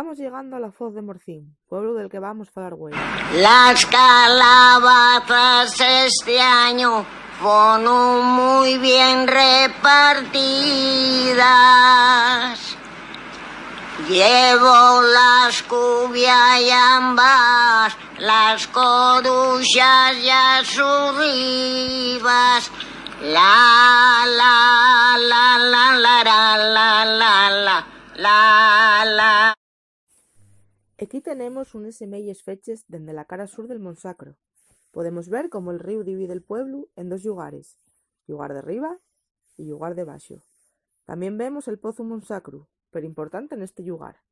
Estamos llegando a la Foz de Morcín, pueblo del que vamos a falar güey. Las calabazas este año fueron muy bien repartidas. Llevo las cubias y ambas, las coruchas y a sus ribas. La la la la la la la la la la. Aquí tenemos unes semelles feches dende la cara sur del Monsacro. Podemos ver como el río divide el pueblo en dos lugares, lugar de riba y lugar de baxo. También vemos el pozo Monsacro, pero importante neste lugar.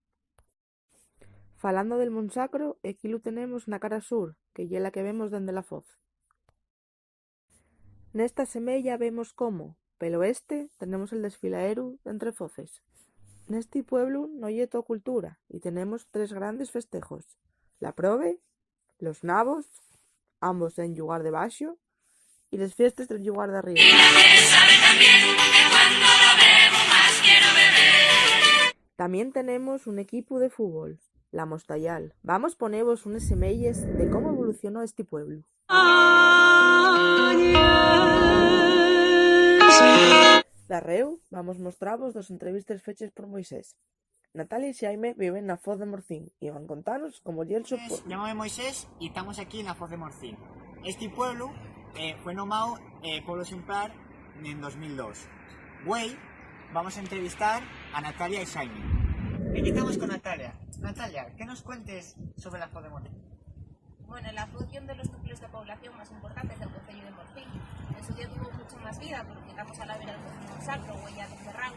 Falando del Monsacro, aquí lo tenemos na cara sur, que ye la que vemos dende la Foz. Nesta semella vemos como, pel oeste, tenemos el desfiladeru d'entre foces. Nesti pueblu no ye toda cultura y tenemos tres grandes festejos: la probe, los nabos, ambos en llugar de baxo, y les fiestes del llugar de arriba. También tenemos un equipo de fútbol, la Mostayal. Vamos ponevos unes semelles de cómo evolucionó este pueblo. Darreu vamos mostravos dos entrevistas feches por Moisés. Natalia y Xaime viven na Foz de Morcín y van contanos como ye el su pueblo. Llámame Moisés y estamos aquí en la Foz de Morcín. Este pueblo fue nombrado Pueblo Ejemplar en 2002. Güey, vamos a entrevistar a Natalia y Xaime. Aquí estamos con Natalia. Natalia, ¿qué nos cuentes sobre la Foz de Morcín? Bueno, la función de los núcleos de población más importantes del concello de Morcín. En su día tuvo mucho más vida porque estamos a la vera del Monsacro, huella de Ferrán,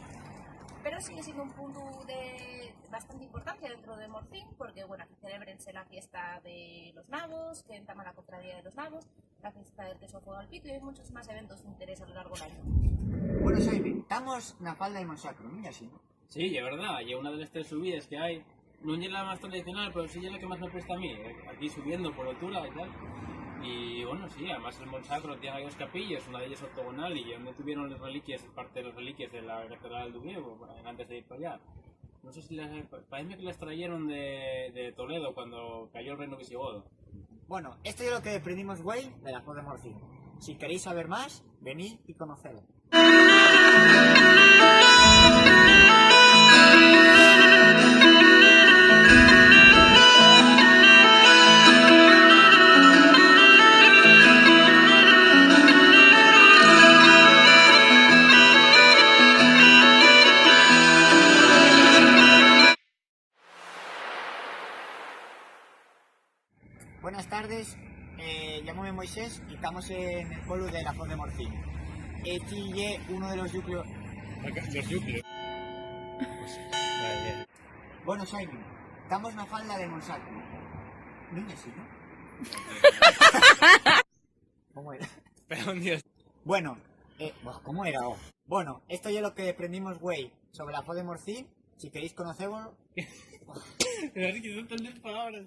pero sigue siendo un punto de bastante importancia dentro de Morcín porque, bueno, aquí celebrense la fiesta de los nabos, que entama la cofradía de los nabos, la fiesta del queso fuego al pico y hay muchos más eventos de interés a lo largo del año. Bueno, Xaime, estamos na falda del Monsacro, ¿no? Así, ¿no? Sí, es verdad, y una de las tres subidas que hay, no es la más tradicional, pero sí es la que más me presta a mí, aquí subiendo por altura y tal. Y bueno, sí, además el Monsacro tiene ahí dos capillas, una de ellas ortogonal y donde tuvieron las reliquias, parte de las reliquias de la Catedral de Oviedo, antes de ir para allá. No sé si parece que las trajeron de Toledo cuando cayó el reino visigodo. Bueno, esto es lo que aprendimos, güey, de la Foz de Morcín. Si queréis saber más, venid y conocedlo. Buenas tardes, llámame Moisés y estamos en el pueblo de la Foz de Morcín. Este es uno de los núcleos. Los núcleos. Bueno, Xaime, estamos en la falda del Monsacro. No es así, ¿no? ¿Cómo era? Perdón, Dios. Bueno, ¿cómo era? Bueno, esto es lo que aprendimos, güey, sobre la Foz de Morcín. Si queréis conocerlo. Pero es que son tantas palabras.